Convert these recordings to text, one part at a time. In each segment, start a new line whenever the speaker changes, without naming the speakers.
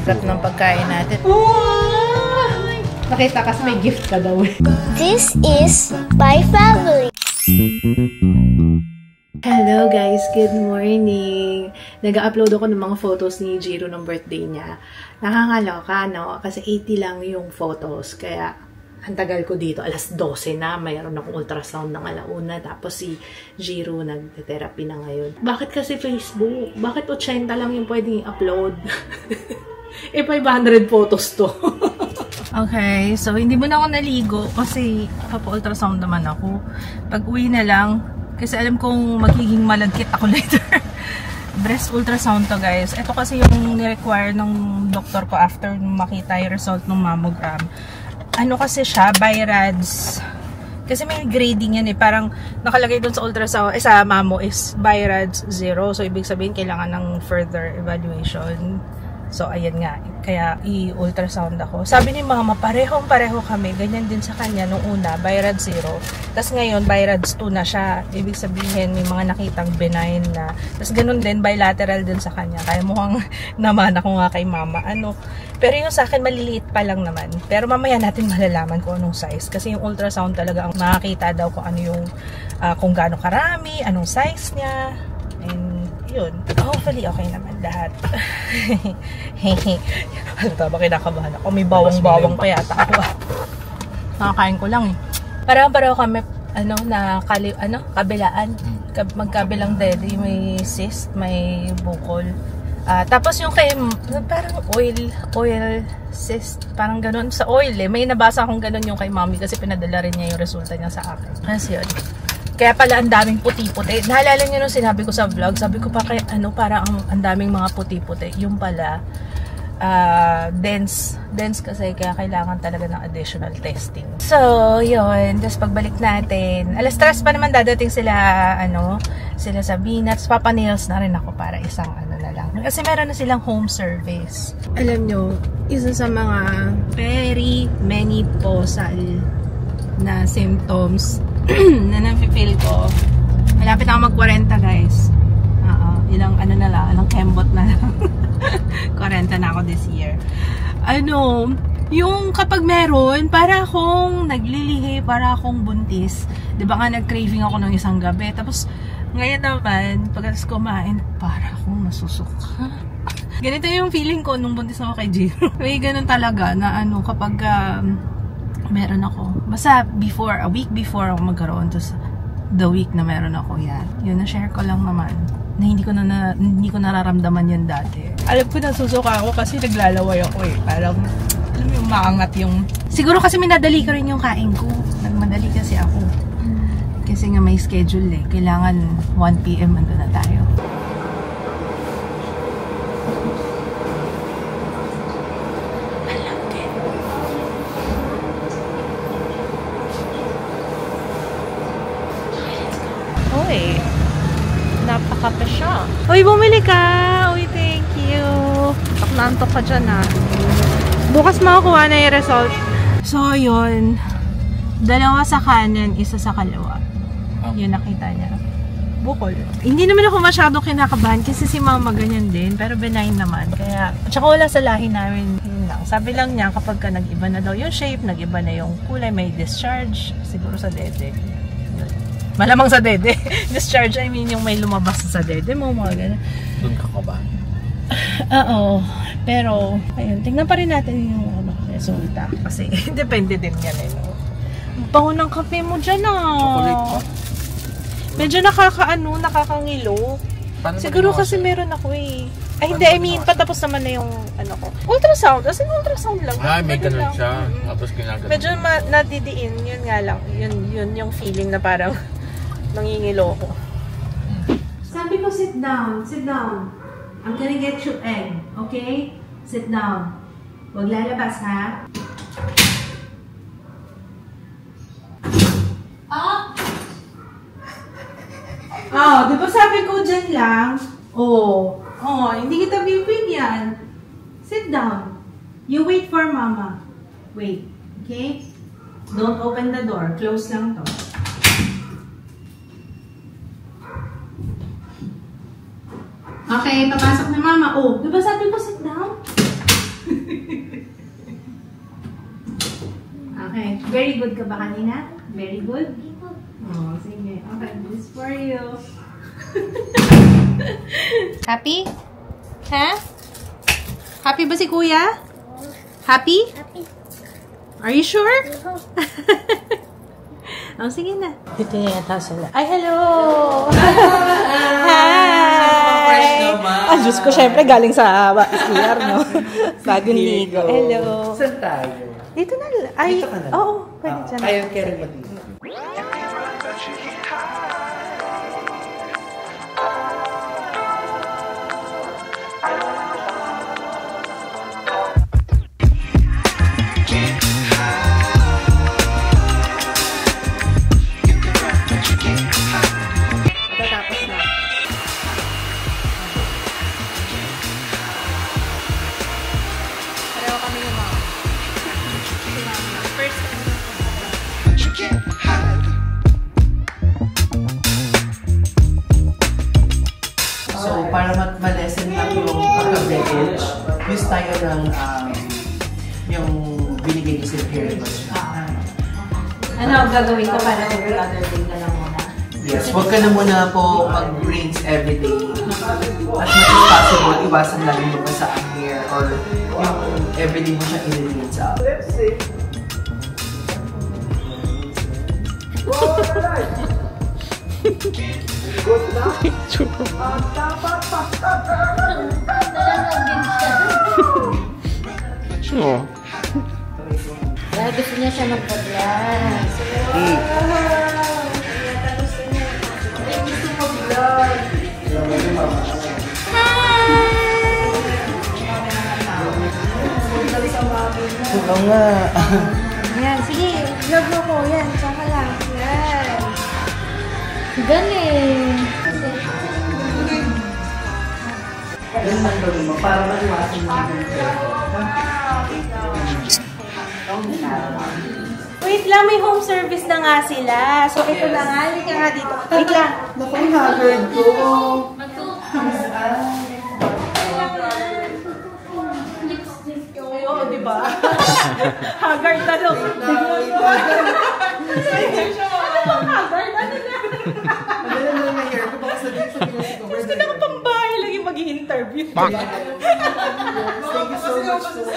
Sarap ng pagkain natin. Nakita kasi may gift ka daw.
This is my family.
Hello guys, good morning! Nag-upload ako ng mga photos ni Jiro ng birthday niya. Nakakaloka, no? Kasi 80 lang yung photos. Kaya, ang tagal ko dito. Alas 12 na. Mayroon akong ultrasound ng alauna. Tapos si Jiro nag-therapy na ngayon. Bakit kasi Facebook? Bakit 80 lang yung pwedeng i-upload? 500 photos to. Okay, so hindi mo na ako naligo kasi papa-ultrasound naman ako. Pag-uwi na lang, kasi alam kong magiging malagkit ako later. Breast ultrasound to guys. Ito kasi yung ni-require ng doktor ko after makita yung result ng mammogram. Ano kasi siya, BI-RADS. Kasi may grading yan eh. Parang nakalagay dun sa ultrasound, sa mammo is BI-RADS 0. So ibig sabihin kailangan ng further evaluation. So, ayan nga. Kaya, i-ultrasound ako. Sabi ni mama, parehong-pareho kami. Ganyan din sa kanya nung una, BI-RADS 0. Tapos ngayon, BI-RADS 2 na siya. Ibig sabihin, may mga nakitang benign na. Tapos ganun din, bilateral din sa kanya. Kaya mukhang naman ako nga kay mama. Pero yung sa akin, maliliit pa lang naman. Pero mamaya natin malalaman kung anong size. Kasi yung ultrasound talaga, ang makakita daw kung ano yung, kung gaano karami, anong size niya. And, yun. Hopefully, okay naman lahat. Ano tama, kinakabahan ako. May bawang-bawang pa yata ako. Nakakain ko lang eh. Parang-pareho kami, kabilaan. Magkabilang dede. May cyst, may bukol. Tapos yung kay, parang oil cyst. Parang ganun. Sa oil eh. May nabasa akong ganun yung kay mommy kasi pinadala rin niya yung resulta niya sa akin. Kasi yun. Kaya pala ang daming puti-puti. Naalala niyo nung sinabi ko sa vlog, sabi ko pa kay para ang daming mga puti-puti. Yung pala dense kasi kaya kailangan talaga ng additional testing. So, yun. Tapos pagbalik natin, alas 3 pa naman dadating sila Sabina. Tapos papa-nails na rin ako para isang na lang. Kasi meron na silang home service. Alam nyo, isa sa mga very menopausal na symptoms na napipil ko. Malapit ako mag-40 guys. Ilang kembot na lang. 40 na ako this year. Yung kapag meron, para akong naglilihi, para akong buntis. Diba nga nag-craving ako ng isang gabi. Tapos ngayon naman, pagkatapos kumain, para akong nasusuka. Ganito yung feeling ko nung buntis ako kay Jiro. May ganun talaga na kapag meron ako. Basta a week before ako magkaroon. Tapos the week na meron ako yan. Yun, na-share ko lang naman. Na hindi ko nararamdaman yan dati. Alam ko nasusuka ako kasi naglalaway ako eh. Parang, alam mo yung maangat yung... Siguro kasi minadali ko rin yung kain ko. Nagmadali kasi ako. Kasi nga may schedule eh. Kailangan 1 PM ando na tayo. Uy, napakape siya. Uy, bumili ka! Uy, thank you! Nantok ka dyan ah. Bukas makukuha na yung result. So, yun. Dalawa sa kanan, isa sa kaliwa. Yun, nakita niya. Bukol. Hindi naman ako masyadong kinakabahan kasi si mama ganyan din. Pero benign naman. Kaya, tsaka wala sa lahi namin. Yun lang. Sabi lang niya kapag ka nag-iba na daw yung shape, nag-iba na yung kulay, may discharge. Siguro sa dede. Malamang sa dede. Discharge, I mean yung may lumabas sa dede mo, mga gano'n.
Doon ka ba?
Oo. Pero, ayun, tingnan pa rin natin yung resulta. Kasi, depende din yan eh. No? Bango ng kape mo dyan ah.
Chocolate pa?
Medyo nakakangilo.
Paano
siguro kasi meron ako eh. Ay, hindi, I mean, patapos naman na yung ko. Ultrasound. As in, ultrasound lang.
May ganun siya. Tapos ginagano.
Medyo nadidiin. Yun nga lang. Yun yung feeling na parang nangingilo ko. Sabi ko, sit down. Sit down. I'm gonna get you egg. Okay? Sit down. Huwag lalabas, ha? Di ba sabi ko dyan lang? Hindi kita bibigyan. Sit down. You wait for mama. Wait. Okay? Don't open the door. Close lang to. Okay, papasok na mama. Di ba sabi ko sit down? Okay. Very good ka ba kanina? Very good? Oh, sige. Okay, this for you. Happy? Ha? Happy ba si Kuya? Happy?
Happy.
Are you sure? Oh, sige na. Dito na yata sila. Ay, hello! Hi! Ah, Diyos ko, syempre galing sa CR, no? Bagong ligo. Hello.
Saan tayo?
Dito na. Ay,
Dito ka na.
oo. Pwede dyan.
Ayaw kaya rin dito.
Tatapos na. Pareho kami yung mga. First time.
So, para ma-lesson lang yung pagka-beverage, use tayo ng yung binigay ni Sir Harry.
Ano ang gagawin ko para every other day na lang muna?
Yes, huwag ka na muna po mag-rinse everyday. As much as possible, iwasan lang yung basa ang hair or yung everyday mo siya i-rinse out.
Kaya gusto niya siya magpa-vlog.
Oo nga.
Ayan, sige. Vlog mo ko. Yan, tsaka lang. Yan.
Galing.
Yan man gawin mo para maiwasan mo yung
Wait lang, may home service na nga sila. So, ito na nga. Halika nga dito. Wait lang.
Naku, ang haggard ko.
Oo, di ba? Haggard na daw. Haggard ano na?
Ano na yung hair ko? Baka sabihin sa pinasikover.
Gusto na ka pang bahay lagi mag-i-interview.
Thank you so much po.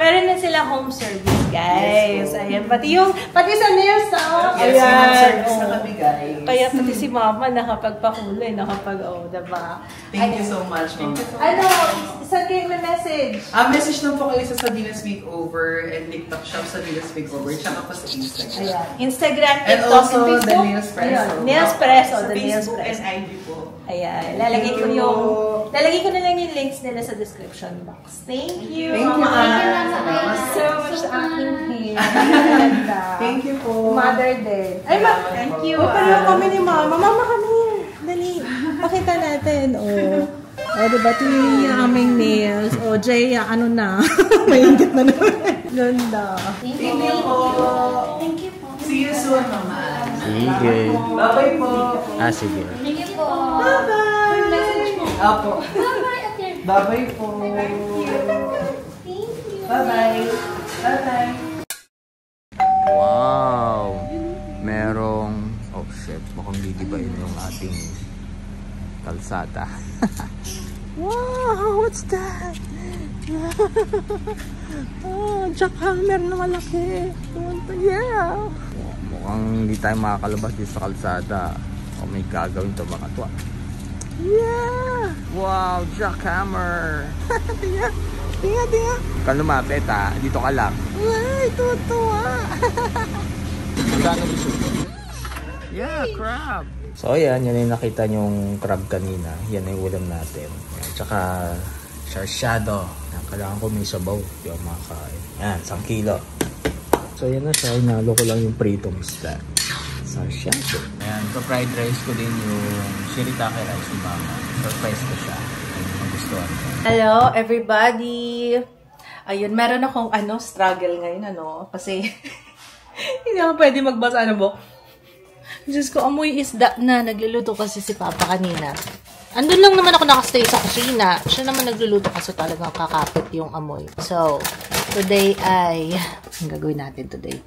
Meron na sila home service, guys. Ayan, pati sa nails, oh.
Yes, may home service na kami, guys.
Kaya pati si Mama nakapagpakulay, diba?
Thank you so much, Mama.
Ano, saan kayo may message?
Message lang po kayo sa Sabina's Makeover and TikTok shop Sabina's Makeover, tsaka po sa Instagram.
Ayan. Instagram,
And
TikTok,
also
and
the
Facebook.
Nailspresso.
Nailspresso,
Sa
the
Facebook
Nailspresso.
and IG po.
Ayan, lalagay ko na lang yung links nila sa description box. Thank you.
Thank you,
Mama.
So much aking hair. Ganda.
Thank you po.
Mother din. Ay, thank you. Pareho kami ni Mama. Mama kami. Dali. Pakita natin. Oh. Oh, diba? Tingnan yung aming nails. Oh, Jay, ano na. Maingit na naman. Ganda.
Thank you po.
Thank you po.
See you soon, Mama.
Sige.
Bye-bye po.
Sige.
Thank you po.
Bye-bye.
Message po.
Apo.
Bye-bye, Ate.
Bye-bye po.
Thank you.
Bye-bye. Bye-bye.
Wow! Merong... Oh shit, mukhang gigibain yung ating kalsada. Wow! What's that? Oh, jackhammer na malaki. Yeah! Mukhang hindi tayo makakalabas dito sa kalsada. O may gagawin to mga tuwa. Yeah! Wow! Jackhammer! Tingnan! Tingnan! Kung lumapit ha, dito ka lang. Ay, tutuwa! Yeah, crab! So ayan, yan yung nakita nyong crab kanina. Yan yung ulam natin. Tsaka sarsyado. Kailangan ko may sabaw. Hindi ako makakain. Yan, 1 kilo. So yan na siya. Inalo ko lang yung pritong isda. Sarsyado. Ayan, fried rice ko din yung shirataki rice ni Mama. Surprise ko siya. Gustuhan ko.
Hello, everybody! Ayun, meron akong struggle ngayon, kasi hindi ako pwede magbasa, Diyos ko, amoy isda na. Nagluluto kasi si Papa kanina. Andun lang naman ako nakastay sa kusina. Siya naman nagluluto kasi talagang kakapit yung amoy. So, today ay... Ang gagawin natin today?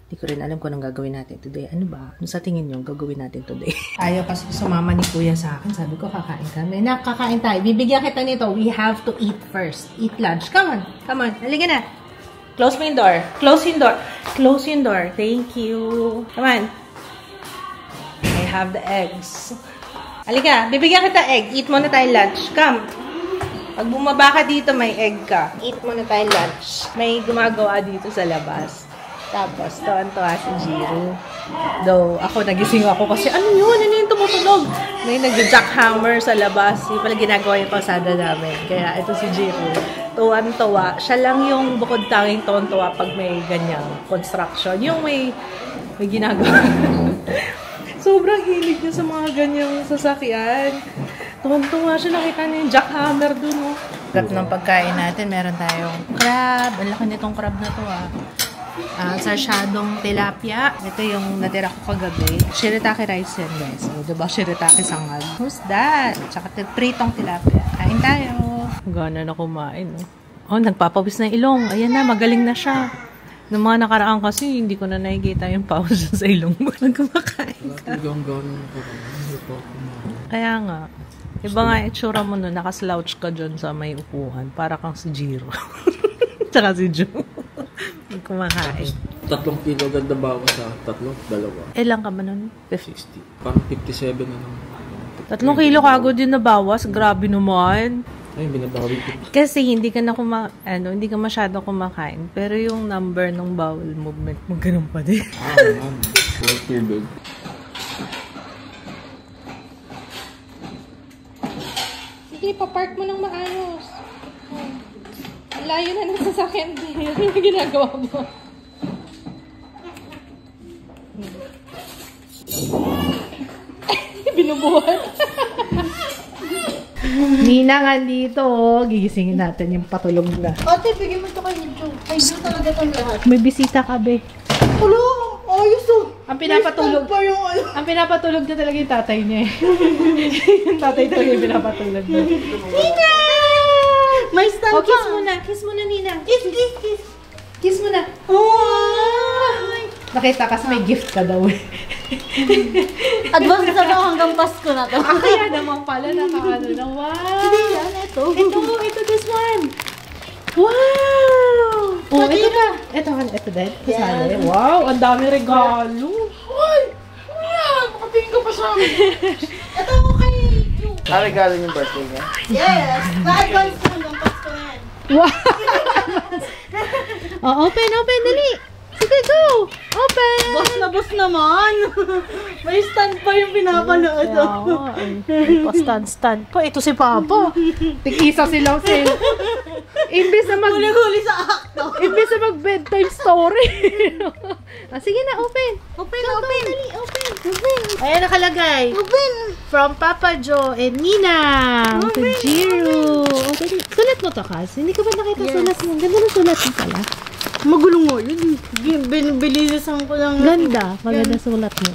Hindi ko rin alam kung anong gagawin natin today. Ano ba? Ano sa tingin nyo gagawin natin today? Ayaw kasi sumama ni Kuya sa akin. Sabi ko, kakain kami. Nakakain tayo. Bibigyan kita nito. We have to eat first. Eat lunch. Come on. Come on. Halika na. Close mo yung door. Close yung door. Close yung door. Thank you. Come on. I have the eggs. Halika. Bibigyan kita egg. Eat muna tayo lunch. Come. Pag bumaba ka dito, may egg ka. Eat muna tayo lunch. May gumagawa dito sa labas. Tapos, tuwan-tuwa si Jiro. Though, ako, nagising ako kasi, ano yun? Ano yung tumutulog? May nag-jackhammer sa labas. Yung pala ginagawa yung kalsada namin. Kaya, ito si Jiro. Tuwan-tuwa. Siya lang yung bukod tanging tuwan-tuwa pag may ganyang construction. Yung may ginagawa. Sobrang hilig niya sa mga ganyang sasakyan. Tuwan-tuwa siya. Nakita niya yung jackhammer dun. Oh. Sarap ng pagkain natin. Meron tayong crab. Ang laki nitong crab na to sarsyadong tilapia. Ito yung natira ko kagabi. Shirataki rice yan, guys. So, diba shirataki sangag? Who's that? Tsaka pritong tilapia. Kain tayo. Gana na kumain. Oh, nagpapawis na ilong. Ayan na, magaling na siya. Noong mga nakaraan kasi, hindi ko na nakikita yung pause sa ilong mo. Nagkumakain ka. Kaya nga. Iba nga itsura mo nun, nakaslouch ka dyan sa may upuan. Para kang si Jiro. Tsaka si Joe. Kumakain.
3 kilo ganda bawas sa 2.
Ilang ka ba nun?
60. Parang 57 na naman.
3 kilo kago din nabawas. Grabe naman.
Ay, binabawi ko.
Kasi hindi ka na hindi ka masyado kumakain. Pero yung number ng bowel movement mo, ganun pa din.
Man. Puro tubig.
Sige, papark mo ng maayos. Layo na ng sasakyan din. Ano yung ginagawa mo? Binubuhat. Nina nga dito. Gigisingin natin yung patulog na.
Ate, bigyan mo ito kay Joe. Ay, Joe talaga itong lahat.
May bisita ka, be.
Hello! Ayos oh!
Ang pinapatulog. Ang pinapatulog na talaga yung tatay niya. Yung tatay talaga yung pinapatulog niya.
Nina! May stand
kiss muna. Kiss muna, Nina.
Kiss, kiss, kiss.
Kiss muna.
Oh!
Nakita kasi may gift ka daw eh.
Advance na ako hanggang Pasko na to.
Kaya naman pala nakakano na. Wow!
Hindi yan, ito.
Ito, this one. Wow! Oh, ito pa. Ito din. Kasali. Wow, ang dami regalo.
Uy! Yan! Makatingin ka pa sa amin. Ito ako kay Joe.
Regalo yung birthday niya?
Yes! Na-advance ko hanggang Pasko na yan.
Wow! Open, dali. Sige, go! Open!
Boss na boss naman! May stand pa yung pinapanood.
Stand pa. Ito si Papa. Tig-isa silang Imbis na
Huli sa akto.
Imbis na mag-bedtime story. Sige na, open.
Open.
Dali, open. Ayan nakalagay.
Open.
From Papa Joe and Nina. To Jiro. Okay. Sulat mo to, Kas. Hindi ka ba nakita sulat mo? Ganda ng sulat mo pala.
Magulong mo yun. Bilisan ko lang.
Ganda. Maganda sulat mo.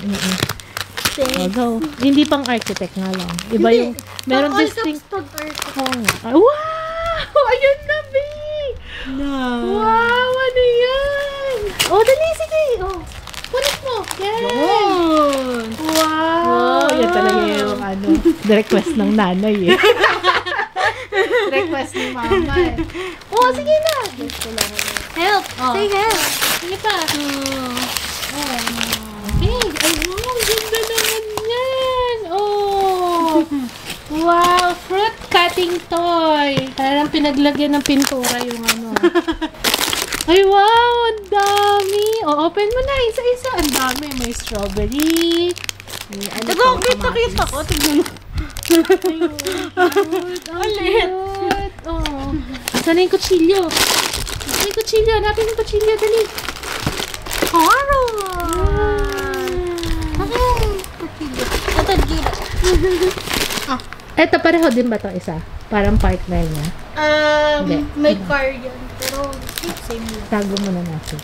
Go. Hindi pang architect nga lang. Iba yung, meron distinct. Wow! Ayun na, B! Wow! Ano yan? Oh, dali, sige. Oh. Kulit mo. Yan. Wow! Yan talaga yung request ng nanay eh. Request ni mama eh. Oh, sige na. Help. Say help. Sige pa. Okay. Ay, wow. Ganda naman yan. Oh. Wow. Fruit cutting toy. Parang pinaglagyan ng pintura yung Ay, wow. Ang dami. Oh, open mo na. Isa-isa. Ang dami. May strawberry.
Kita ko. Tignan mo.
Ang liit. Oh. Saan na yung kutsilyo? May kutsilyo. Hanapin yung kutsilyo. Dali.
Haro!
Ito pareho din ba ito isa? Parang partner niya.
May car yan. Pero, same lang.
Tago mo na natin.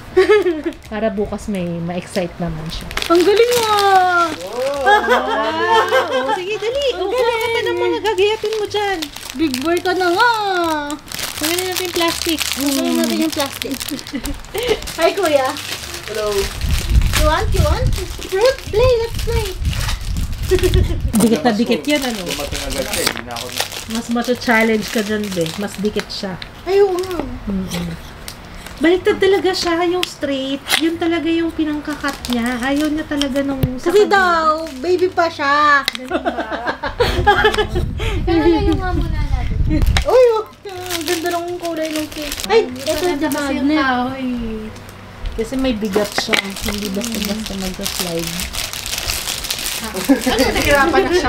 Para bukas may ma-excite naman siya.
Ang galing ah!
Oh, sige, dali. Kuha ka pa ng mga gagayapin mo dyan.
Big boy ka na nga!
Kuha na natin yung plastic.
Kunin natin yung plastic. Hi, kuya.
Hello.
You want? Fruit? Play, let's play.
Dikit na dikit yan, ano?
Dumating agad siya, hindi na ako na.
Mas macho-challenge ka dyan, be. Mas dikit siya.
Ay, oo nga.
Baliktad talaga siya, yung straight. Yun talaga yung pinangkakat niya. Ayaw niya talaga nung sa
Kasi
kabila.
daw, baby pa siya. Kaya nga muna natin. Uy, ang ganda ng kulay ng cake. Ay, ito yung magnet.
Kasi may bigat siya. Hindi basta-basta mag-slide.
Ano, nahirapan na siya.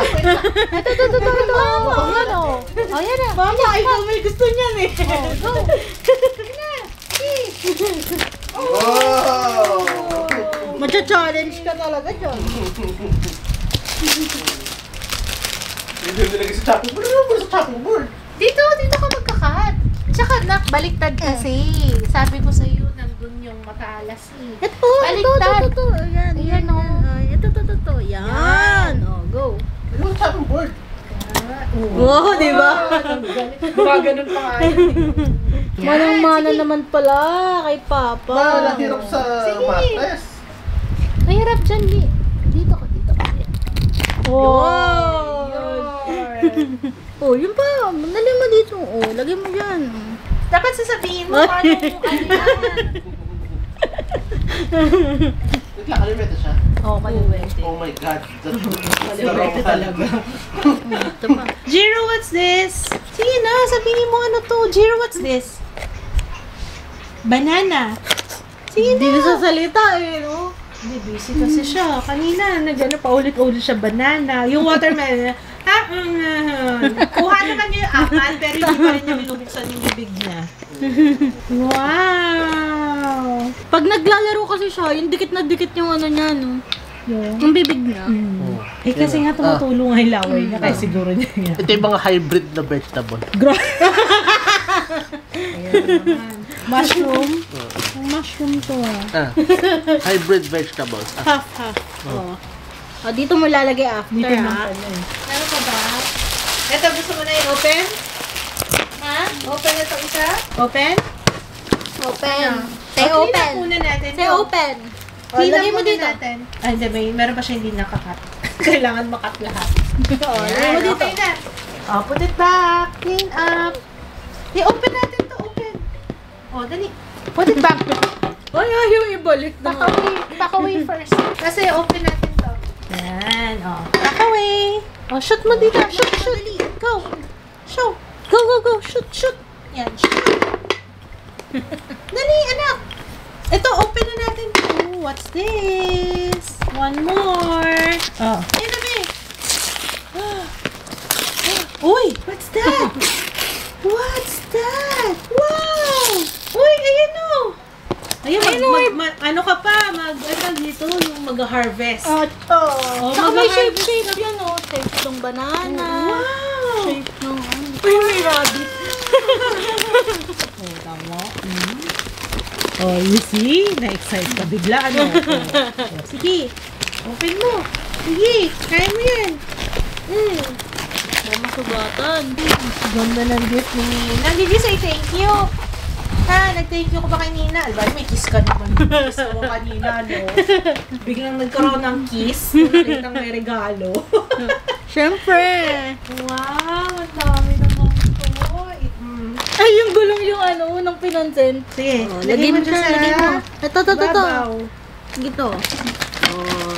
Ito. Ano? Oh, yan na.
Mama, ikaw may gusto niyan eh.
Go.
Wow!
Macha-challenge ka talaga dyan.
Hindi yung nilagay sa chopping board. Ano mo sa chopping board?
Dito ka magkakat. Tsaka baliktad kasi. Sabi ko sa'yo, nandun yung mataalas eh. Ito. Ayan. Ayan o. Ito. Yan. O, go.
Ano yung chopping board?
Oo, di ba?
Gumaganon pa nga yun.
Manang-mana naman pala kay Papa.
Nahirap sa matres.
Mahirap dyan, Li. Dito ka.
Oh!
Oh, yun pa. Lagay mo dito. Oh, lagay mo dyan.
Dapat sasabihin mo paano
Nagkakalimete siya.
Oo, kaliwete.
Oh my God.
Kaliwete talaga.
Ito pa.
Jiro, what's this? Sige na, sabihin mo ano to. Jiro, what's this? Banana. Sige
Hindi
na.
nasasalita eh, no?
Hindi, busy kasi siya. Kanina, paulit-ulit siya banana. Yung watermelon, kuha naman niya yung apple, pero hindi pa rin niya binubuksan yung bibig niya. Wow!
Pag naglalaro kasi siya, yung dikit na dikit yung ano niya, no? Yung bibig niya.
Eh kasi nga tumutulong nga yung laway niya, kaya siguro niya yan.
Ito yung mga hybrid na vegetable.
Mushroom? Mushroom to
Hybrid vegetables.
Half.
Oh. Oh, dito mo lalagay after,
Dito
ha?
Meron pa ba? Ito, gusto mo na i-open?
Ha?
Open ito isa? Open?
Open.
Say
Say open.
Muna natin.
Say open. Lagay mo dito.
Natin. Ay, hindi. Meron pa siya hindi nakakat. Kailangan makat lahat.
Oh, lagay mo dito.
Okay na. Oh, put it back. Clean up. I-open natin to. Open. Oh, dali. Put it back.
Ay, yung ibalik na.
Back away first. Kasi open natin to. Yan. Oh. Back away.
Oh, shoot mo dito. Shoot. Go.
Show.
Go. Shoot.
Yan. Shoot. Dali, anak. Ito, open na natin. Oh, what's this? One more. Oh. Ayun na, be. Uy, what's that? What's that? Wow! Uy, ayun o. Ayun, ano ka pa? Dito, yung mag-harvest.
Oh,
Saka
may
mag-harvest
shape yan, oh. Shape ng banana.
Wow!
Shape ng Uy, may rabbit.
Oh, tama. Oh, you see? Na-excite ka bigla, ano? Oh, sige, open mo. Sige, kaya mo yan.
Masugatan.
Ganda ng gift ni Nina. Did you say thank you? Ha? Nag-thank you ko ba kay Nina? Alba, may kiss ka naman. Kiss ako kanina, no? Biglang nagkaroon ng kiss. Nang may regalo.
Siyempre.
Wow, ang dami naman ito.
Ay, yung gulong yung ano, ng pinansin.
Sige,
Oh, lagay mo
dyan
lagay mo. Ito.
babaw.
Gito. Oh.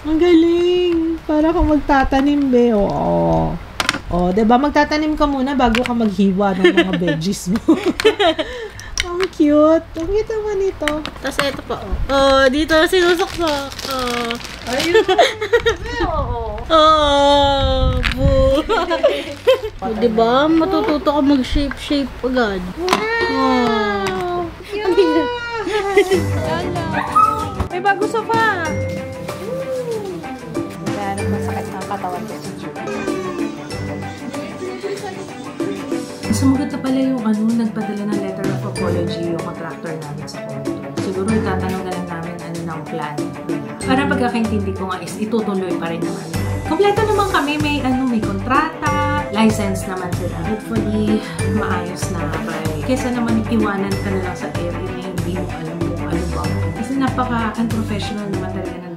Ang galing. Para kang magtatanim, be. Oo. Oh, diba? Magtatanim ka muna bago ka maghiwa ng mga veggies mo. Ang cute. Ang cute naman ito.
Tapos ito pa, oh. Oh, dito sinusok-sok. Oh.
Ayun. Oo.
Oh, boo. Oh, diba? Matututo ka mag-shape agad.
Wow! Cute! May bago sofa! Yan, masakit ang katawan ko si Julie. Gusto sumagot na pala yung nagpadala ng letter of apology yung contractor namin sa condo. Siguro itatanong na lang namin ano na ang plan. Para pagkakaintindi ko nga is itutuloy pa rin naman. Kompleto naman kami, may kontrata, license naman sila. Hopefully, maayos na. Kesa naman iwanan ka na lang sa area na hindi mo alam kung ano ba. Kasi napaka-unprofessional naman talaga ng